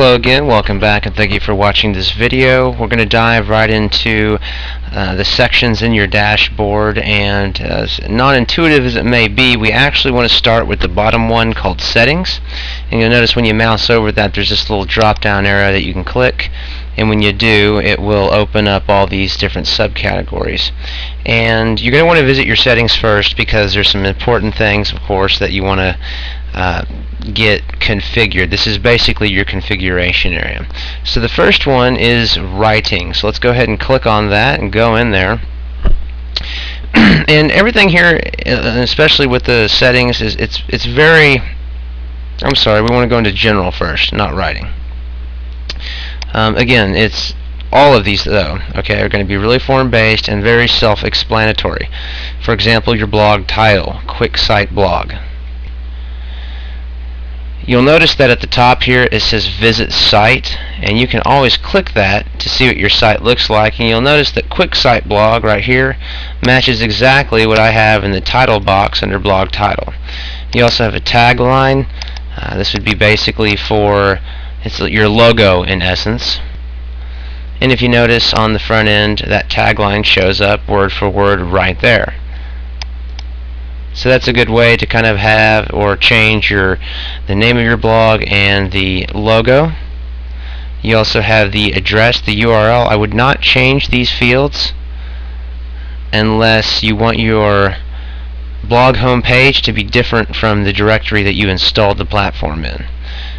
Hello again, welcome back, and thank you for watching this video. We're going to dive right into the sections in your dashboard, and as non-intuitive as it may be, we actually want to start with the bottom one called Settings. And you'll notice when you mouse over that there's this little drop down arrow that you can click, and when you do it will open up all these different subcategories. And you're going to want to visit your settings first because there's some important things, of course, that you want to get configured. This is basically your configuration area. So the first one is writing. So let's go ahead and click on that and go in there. And everything here, especially with the settings, is it's very. I'm sorry, we want to go into general first, not writing. Again, it's all of these though, okay, are going to be really form-based and very self-explanatory. For example, your blog title, quick site blog. You'll notice that at the top here it says Visit Site, and you can always click that to see what your site looks like, and you'll notice that Quick Site Blog right here matches exactly what I have in the title box under Blog Title. You also have a tagline. This would be basically for it's your logo in essence. And if you notice on the front end, that tagline shows up word for word right there. So that's a good way to kind of have or change the name of your blog and the logo. You also have the address, the URL. I would not change these fields unless you want your blog home page to be different from the directory that you installed the platform in.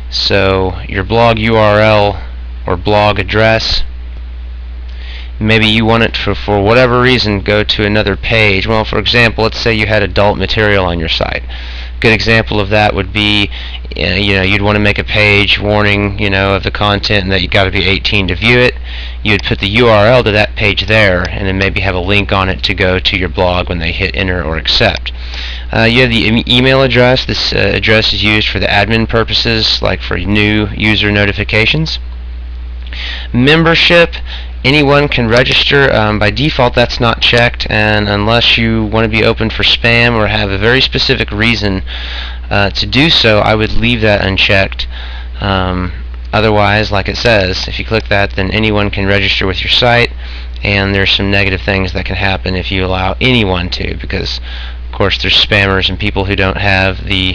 So your blog URL or blog address, maybe you want it to, for whatever reason, go to another page. Well, for example, let's say you had adult material on your site. A good example of that would be, you'd want to make a page warning, of the content and that you've got to be 18 to view it. You'd put the URL to that page there, and then maybe have a link on it to go to your blog when they hit enter or accept. You have the email address. This address is used for the admin purposes, like for new user notifications. Membership. Anyone can register. By default that's not checked, and unless you want to be open for spam or have a very specific reason to do so, I would leave that unchecked. Otherwise, like it says, if you click that, then anyone can register with your site, and there's some negative things that can happen if you allow anyone to, because of course there's spammers and people who don't have the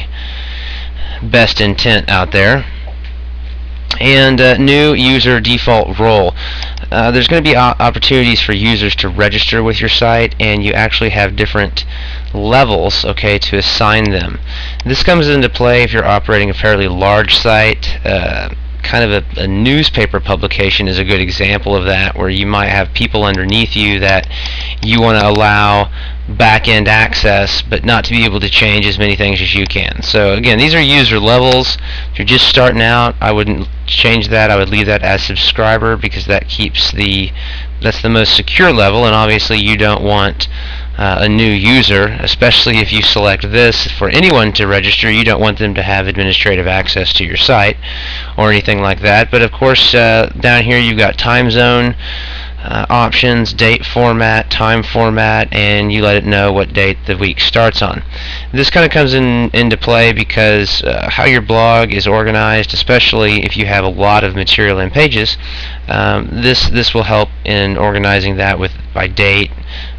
best intent out there. And new user default role. There's going to be opportunities for users to register with your site, and you actually have different levels, okay, to assign them. This comes into play if you're operating a fairly large site. Kind of a newspaper publication is a good example of that, where you might have people underneath you that you want to allow back-end access, but not to be able to change as many things as you can. So again, these are user levels. If you're just starting out, I wouldn't change that. I would leave that as subscriber, because that keeps that's the most secure level, and obviously you don't want a new user, especially if you select this for anyone to register. You don't want them to have administrative access to your site or anything like that. But of course, down here you've got time zone options, date format, time format, and you let it know what date the week starts on. This kind of comes into play because how your blog is organized, especially if you have a lot of material and pages, this will help in organizing that by date,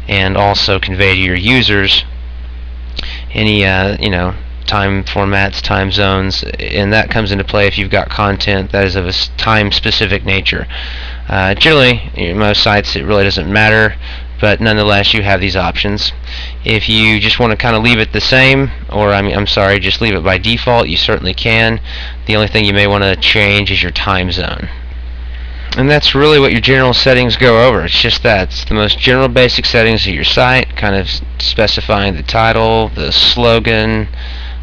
and also convey to your users any time formats, time zones, and that comes into play if you've got content that is of a time-specific nature. Generally, most sites it really doesn't matter, but nonetheless you have these options. If you just want to kind of leave it the same, or just leave it by default, you certainly can. The only thing you may want to change is your time zone. And that's really what your general settings go over. It's just that. It's the most general basic settings of your site, kind of specifying the title, the slogan,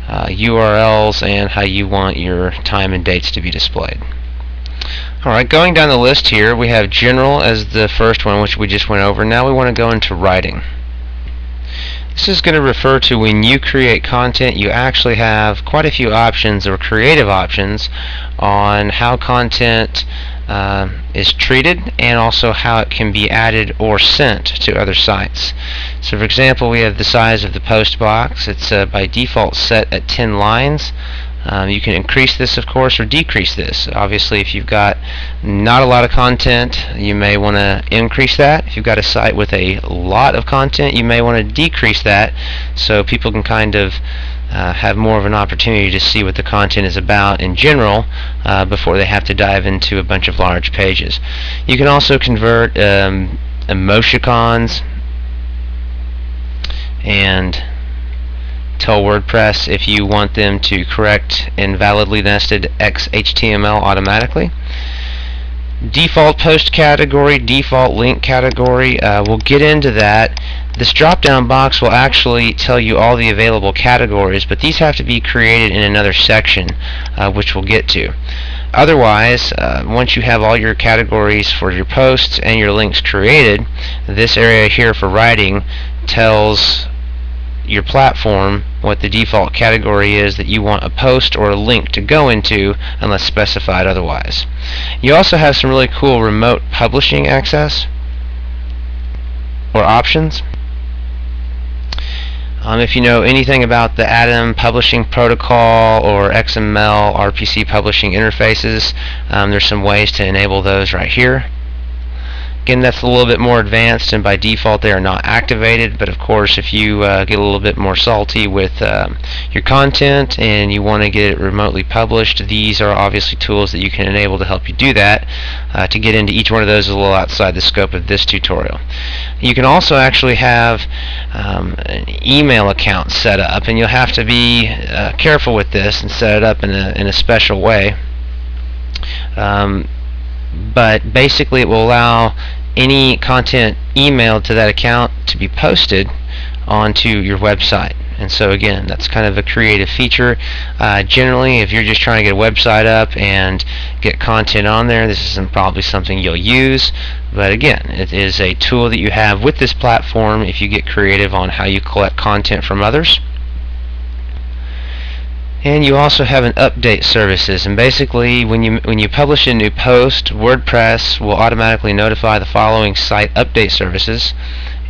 URLs, and how you want your time and dates to be displayed. Alright, going down the list here, we have general as the first one, which we just went over. Now we want to go into writing. This is going to refer to when you create content, you actually have quite a few options or creative options on how content is treated, and also how it can be added or sent to other sites. So for example, we have the size of the post box. It's by default set at 10 lines. You can increase this, of course, or decrease this. Obviously, if you've got not a lot of content, you may want to increase that. If you've got a site with a lot of content, you may want to decrease that so people can kind of have more of an opportunity to see what the content is about in general before they have to dive into a bunch of large pages. You can also convert emoticons and tell WordPress if you want them to correct invalidly nested XHTML automatically. Default post category, default link category, we'll get into that. This drop down box will actually tell you all the available categories, but these have to be created in another section, which we'll get to. Otherwise, once you have all your categories for your posts and your links created, this area here for writing tells your platform what the default category is that you want a post or a link to go into unless specified otherwise. You also have some really cool remote publishing access or options. If you know anything about the Atom publishing protocol or XML RPC publishing interfaces, there's some ways to enable those right here. Again, that's a little bit more advanced, and by default they are not activated, but of course if you get a little bit more salty with your content and you want to get it remotely published, these are obviously tools that you can enable to help you do that. To get into each one of those is a little outside the scope of this tutorial. You can also actually have an email account set up, and you'll have to be careful with this and set it up in a special way. But basically it will allow any content emailed to that account to be posted onto your website. And so again, that's kind of a creative feature. Generally, if you're just trying to get a website up and get content on there, this isn't probably something you'll use. But again, it is a tool that you have with this platform if you get creative on how you collect content from others. And you also have an update services, and basically when you publish a new post, WordPress will automatically notify the following site update services.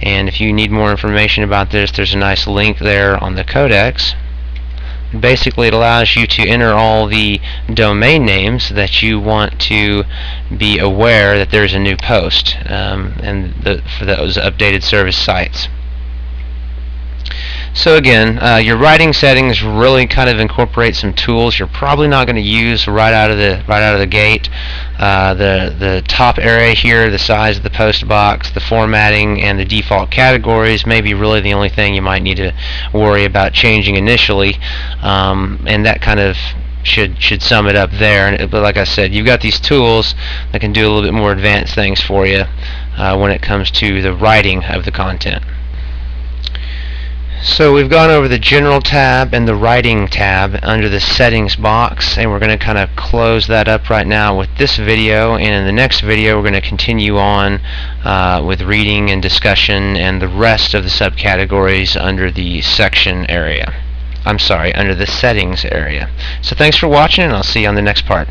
And if you need more information about this, there's a nice link there on the codex. Basically it allows you to enter all the domain names that you want to be aware that there's a new post for those updated service sites. So again, your writing settings really kind of incorporate some tools you're probably not going to use right out of the gate. The top area here, the size of the post box, the formatting, and the default categories may be really the only thing you might need to worry about changing initially, and that kind of should sum it up there. But like I said, you've got these tools that can do a little bit more advanced things for you when it comes to the writing of the content. So we've gone over the General tab and the Writing tab under the Settings box, and we're going to kind of close that up right now with this video, and in the next video we're going to continue on with reading and discussion and the rest of the subcategories under the section area. I'm sorry, under the Settings area. So thanks for watching, and I'll see you on the next part.